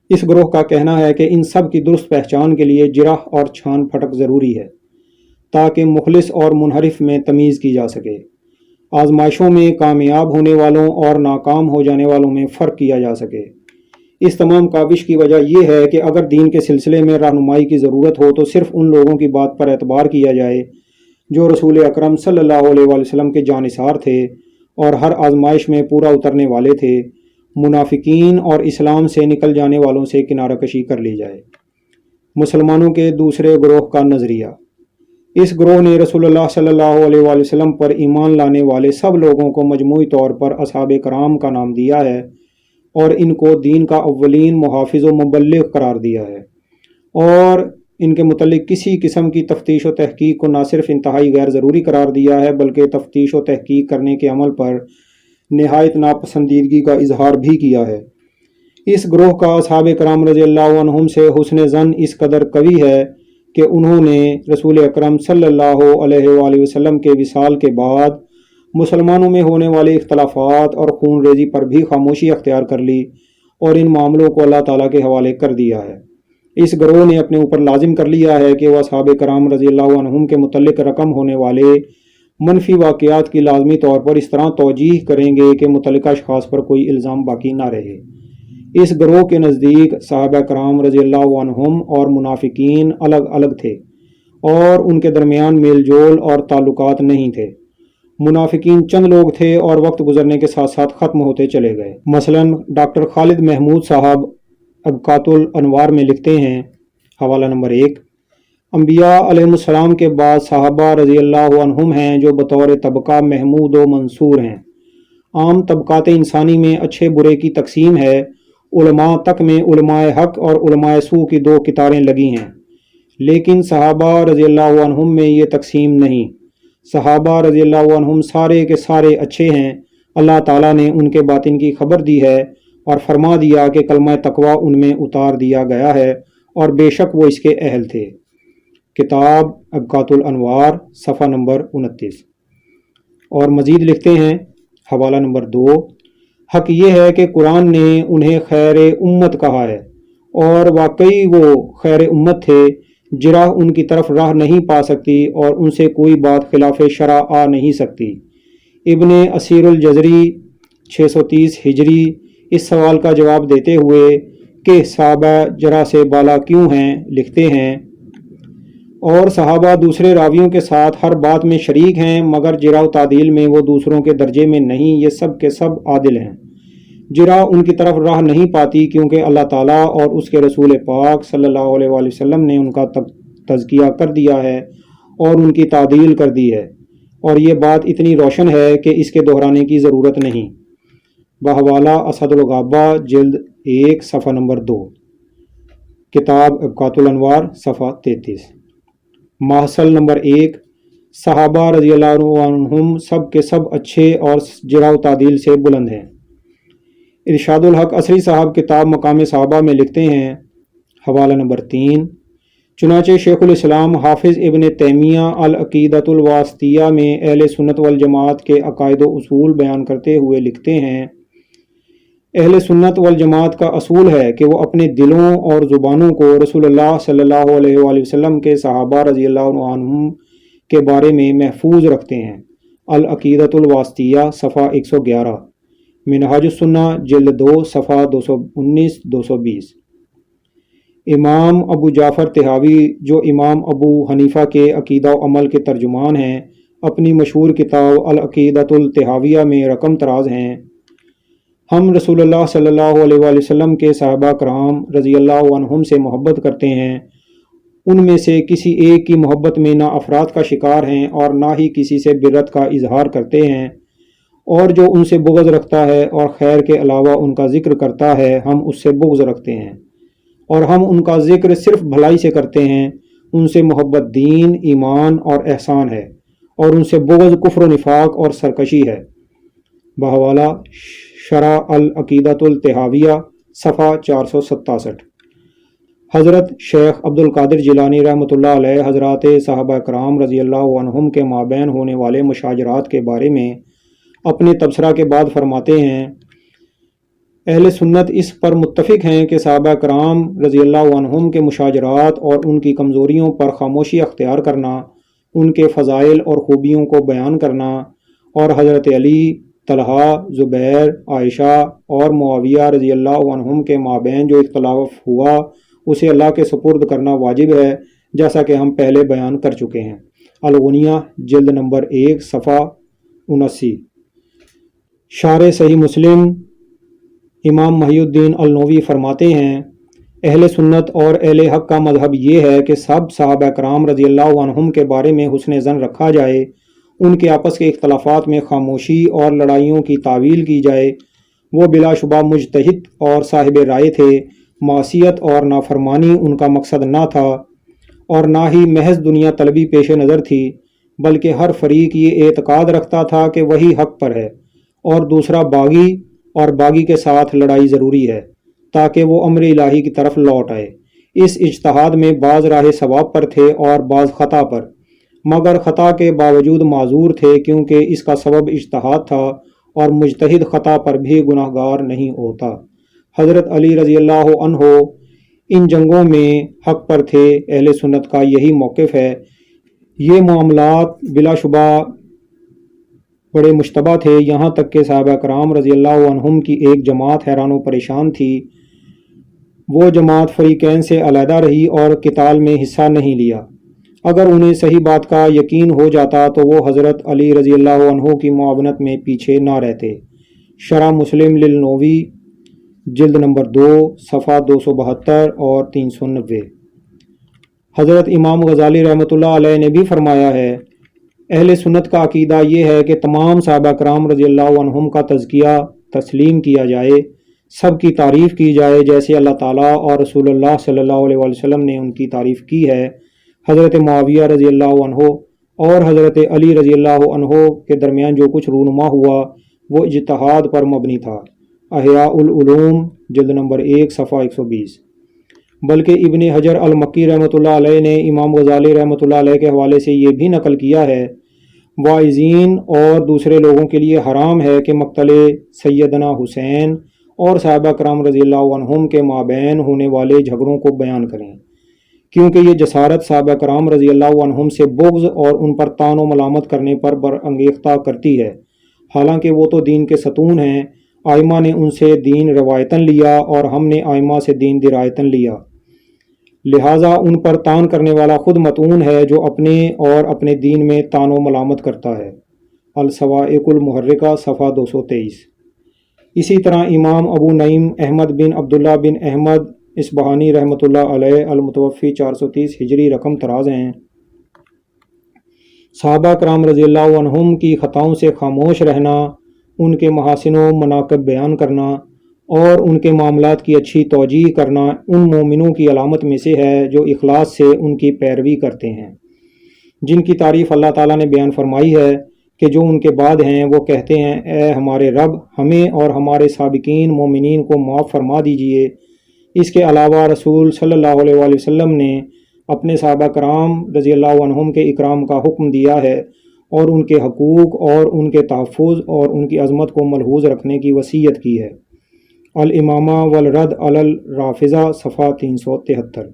اس گروہ کا کہنا ہے کہ ان سب کی درست پہچان کے لیے جرح اور چھان پھٹک ضروری ہے تاکہ مخلص اور منحرف میں تمیز کی جا سکے۔ آزمائشوں میں کامیاب ہونے والوں اور ناکام ہو جانے والوں میں فرق کیا جا سکے۔ اس تمام کاوش کی وجہ یہ ہے کہ اگر دین کے سلسلے میں رہنمائی کی ضرورت ہو تو صرف ان لوگوں کی بات پر اعتبار کیا جائے جو رسول اکرم صلی اللہ علیہ وآلہ وسلم کے جانثار تھے اور ہر آزمائش میں پورا اترنے والے تھے۔ منافقین اور اسلام سے نکل جانے والوں سے کنارہ کشی کر لی جائے۔ مسلمانوں کے دوسرے گروہ کا نظریہ۔ اس گروہ نے رسول اللہ صلی اللہ علیہ وآلہ وسلم پر ایمان لانے والے سب لوگوں کو مجموعی طور پر اصحاب کرام کا نام دیا ہے اور ان کو دین کا اولین محافظ و مبلغ قرار دیا ہے، اور ان کے متعلق کسی قسم کی تفتیش و تحقیق کو نہ صرف انتہائی غیر ضروری قرار دیا ہے بلکہ تفتیش و تحقیق کرنے کے عمل پر نہایت ناپسندیدگی کا اظہار بھی کیا ہے۔ اس گروہ کا اصحاب کرام رضی اللہ عنہم سے حسن ظن اس قدر قوی ہے کہ انہوں نے رسول اکرم صلی اللہ علیہ وآلہ وسلم کے وصال کے بعد مسلمانوں میں ہونے والے اختلافات اور خون ریزی پر بھی خاموشی اختیار کر لی اور ان معاملوں کو اللہ تعالیٰ کے حوالے کر دیا ہے۔ اس گروہ نے اپنے اوپر لازم کر لیا ہے کہ وہ اصحاب کرام رضی اللہ عنہم کے متعلق رقم ہونے والے منفی واقعات کی لازمی طور پر اس طرح توجیح کریں گے کہ متعلقہ اشخاص پر کوئی الزام باقی نہ رہے۔ اس گروہ کے نزدیک صحابہ کرام رضی اللہ عنہم اور منافقین الگ الگ تھے اور ان کے درمیان میل جول اور تعلقات نہیں تھے۔ منافقین چند لوگ تھے اور وقت گزرنے کے ساتھ ساتھ ختم ہوتے چلے گئے۔ مثلا ڈاکٹر خالد محمود صاحب ابقات الانوار میں لکھتے ہیں، حوالہ نمبر 1، انبیاء علیہ السلام کے بعد صحابہ رضی اللہ عنہم ہیں جو بطور طبقہ محمود و منصور ہیں۔ عام طبقات انسانی میں اچھے برے کی تقسیم ہے، علماء تک میں علماء حق اور علماء سو کی دو قطاریں لگی ہیں، لیکن صحابہ رضی اللہ عنہم میں یہ تقسیم نہیں۔ صحابہ رضی اللہ عنہم سارے کے سارے اچھے ہیں، اللہ تعالیٰ نے ان کے باطن کی خبر دی ہے اور فرما دیا کہ کلمہ تقوی ان میں اتار دیا گیا ہے اور بے شک وہ اس کے اہل تھے۔ کتاب ابقات الانوار صفحہ نمبر 29۔ اور مزید لکھتے ہیں، حوالہ نمبر 2، حق یہ ہے کہ قرآن نے انہیں خیر امت کہا ہے اور واقعی وہ خیر امت تھے۔ جرح ان کی طرف راہ نہیں پا سکتی اور ان سے کوئی بات خلاف شرع آ نہیں سکتی۔ ابن اسیر الجزری 630 ہجری اس سوال کا جواب دیتے ہوئے کہ صحابہ جرح سے بالا کیوں ہیں لکھتے ہیں، اور صحابہ دوسرے راویوں کے ساتھ ہر بات میں شریک ہیں مگر جرح و تعدیل میں وہ دوسروں کے درجے میں نہیں، یہ سب کے سب عادل ہیں۔ جرح ان کی طرف راہ نہیں پاتی کیونکہ اللہ تعالیٰ اور اس کے رسول پاک صلی اللہ علیہ وآلہ وسلم نے ان کا تزکیہ کر دیا ہے اور ان کی تعدیل کر دی ہے، اور یہ بات اتنی روشن ہے کہ اس کے دہرانے کی ضرورت نہیں۔ بحوالہ اسد الغابہ جلد 1 صفحہ نمبر 2، کتاب ابقات الانوار صفحہ 33۔ محصل نمبر 1، صحابہ رضی اللہ عنہم سب کے سب اچھے اور جرح و تعدیل سے بلند ہیں۔ ارشاد الحق عصری صاحب کتاب مقام صحابہ میں لکھتے ہیں، حوالہ نمبر 3، چنانچہ شیخ الاسلام حافظ ابن تیمیہ العقیدۃ الواسطیہ میں اہل سنت والجماعت کے عقائد و اصول بیان کرتے ہوئے لکھتے ہیں، اہل سنت والجماعت کا اصول ہے کہ وہ اپنے دلوں اور زبانوں کو رسول اللہ صلی اللہ علیہ وآلہ وسلم کے صحابہ رضی اللہ عنہم کے بارے میں محفوظ رکھتے ہیں۔ العقیدۃ الواسطیہ صفحہ 111، منہاج السنہ جلد 2 صفحہ 219-220۔ امام ابو جعفر طحاوی جو امام ابو حنیفہ کے عقیدہ و عمل کے ترجمان ہیں، اپنی مشہور کتاب العقیدۃ الطحاویہ میں رقم تراز ہیں، ہم رسول اللہ صلی اللہ علیہ وآلہ وسلم کے صحابہ کرام رضی اللہ عنہم سے محبت کرتے ہیں، ان میں سے کسی ایک کی محبت میں نہ افراد کا شکار ہیں اور نہ ہی کسی سے برت کا اظہار کرتے ہیں، اور جو ان سے بغض رکھتا ہے اور خیر کے علاوہ ان کا ذکر کرتا ہے ہم اس سے بغض رکھتے ہیں، اور ہم ان کا ذکر صرف بھلائی سے کرتے ہیں۔ ان سے محبت دین، ایمان اور احسان ہے، اور ان سے بغض کفر و نفاق اور سرکشی ہے۔ بحوالہ شرح العقیدۃ الطحاویہ صفحہ 467۔ حضرت شیخ عبد القادر جیلانی رحمۃ اللہ علیہ حضرات صحابہ کرام رضی اللہ عنہم کے مابین ہونے والے مشاجرات کے بارے میں اپنے تبصرہ کے بعد فرماتے ہیں، اہل سنت اس پر متفق ہیں کہ صحابہ کرام رضی اللہ عنہم کے مشاجرات اور ان کی کمزوریوں پر خاموشی اختیار کرنا، ان کے فضائل اور خوبیوں کو بیان کرنا، اور حضرت علی، طلحہ، زبیر، عائشہ اور معاویہ رضی اللہ عنہم کے مابین جو اختلاف ہوا اسے اللہ کے سپرد کرنا واجب ہے، جیسا کہ ہم پہلے بیان کر چکے ہیں۔ الغنیہ جلد نمبر 1 صفحہ 79۔ شارح صحیح مسلم امام محی الدین النووی فرماتے ہیں، اہل سنت اور اہل حق کا مذہب یہ ہے کہ سب صحابہ کرام رضی اللہ عنہم کے بارے میں حسن ظن رکھا جائے، ان کے آپس کے اختلافات میں خاموشی اور لڑائیوں کی تعویل کی جائے۔ وہ بلا شبہ مجتہد اور صاحب رائے تھے، معصیت اور نافرمانی ان کا مقصد نہ تھا، اور نہ ہی محض دنیا طلبی پیش نظر تھی، بلکہ ہر فریق یہ اعتقاد رکھتا تھا کہ وہی حق پر ہے اور دوسرا باغی، اور باغی کے ساتھ لڑائی ضروری ہے تاکہ وہ امر الہی کی طرف لوٹ آئے۔ اس اجتہاد میں بعض راہ ثواب پر تھے اور بعض خطا پر، مگر خطا کے باوجود معذور تھے کیونکہ اس کا سبب اجتہاد تھا، اور مجتہد خطا پر بھی گناہ گار نہیں ہوتا۔ حضرت علی رضی اللہ عنہ ان جنگوں میں حق پر تھے، اہل سنت کا یہی موقف ہے۔ یہ معاملات بلا شبہ بڑے مشتبہ تھے، یہاں تک کہ صحابہ کرام رضی اللہ عنہم کی ایک جماعت حیران و پریشان تھی۔ وہ جماعت فریقین سے علیحدہ رہی اور قتال میں حصہ نہیں لیا۔ اگر انہیں صحیح بات کا یقین ہو جاتا تو وہ حضرت علی رضی اللہ عنہ کی معاونت میں پیچھے نہ رہتے۔ شرح مسلم للنووی جلد نمبر 2 صفحہ 272 اور 390۔ حضرت امام غزالی رحمۃ اللہ علیہ نے بھی فرمایا ہے، اہل سنت کا عقیدہ یہ ہے کہ تمام صحابہ کرام رضی اللہ عنہم کا تزکیہ تسلیم کیا جائے، سب کی تعریف کی جائے جیسے اللہ تعالیٰ اور رسول اللہ صلی اللہ علیہ وسلم نے ان کی تعریف کی ہے۔ حضرت معاویہ رضی اللہ عنہ اور حضرت علی رضی اللہ عنہ کے درمیان جو کچھ رونما ہوا وہ اجتہاد پر مبنی تھا۔ احیاء العلوم جلد نمبر 1 صفحہ 120۔ بلکہ ابن حجر المکی رحمۃ اللہ علیہ نے امام غزالی رحمۃ اللہ علیہ کے حوالے سے یہ بھی نقل کیا ہے، واعظین اور دوسرے لوگوں کے لیے حرام ہے کہ مقتل سیدنا حسین اور صحابہ کرام رضی اللہ عنہم کے مابین ہونے والے جھگڑوں کو بیان کریں، کیونکہ یہ جسارت صحابہ کرام رضی اللہ عنہم سے بغض اور ان پر طعن و ملامت کرنے پر برانگیختہ کرتی ہے، حالانکہ وہ تو دین کے ستون ہیں۔ آئمہ نے ان سے دین روایتاً لیا اور ہم نے آئمہ سے دین درایتاً لیا، لہٰذا ان پر طعن کرنے والا خود مطعون ہے جو اپنے اور اپنے دین میں طعن و ملامت کرتا ہے۔ الصواعق المحرکہ صفحہ 223۔ اسی طرح امام ابو نعیم احمد بن عبداللہ بن احمد اصبہانی رحمۃ اللہ علیہ المتوفی 430 ہجری رقم طراز ہیں، صحابہ کرام رضی اللہ عنہم کی خطاؤں سے خاموش رہنا، ان کے محاسن و مناقب بیان کرنا اور ان کے معاملات کی اچھی توجیہ کرنا ان مومنوں کی علامت میں سے ہے جو اخلاص سے ان کی پیروی کرتے ہیں، جن کی تعریف اللہ تعالیٰ نے بیان فرمائی ہے کہ جو ان کے بعد ہیں وہ کہتے ہیں، اے ہمارے رب، ہمیں اور ہمارے سابقین مومنین کو معاف فرما دیجئے۔ اس کے علاوہ رسول صلی اللہ علیہ وآلہ وسلم نے اپنے صحابہ کرام رضی اللہ عنہم کے اکرام کا حکم دیا ہے اور ان کے حقوق اور ان کے تحفظ اور ان کی عظمت کو ملحوظ رکھنے کی وصیت کی ہے۔ الامامہ والرد علی الرافضہ صفحہ 373۔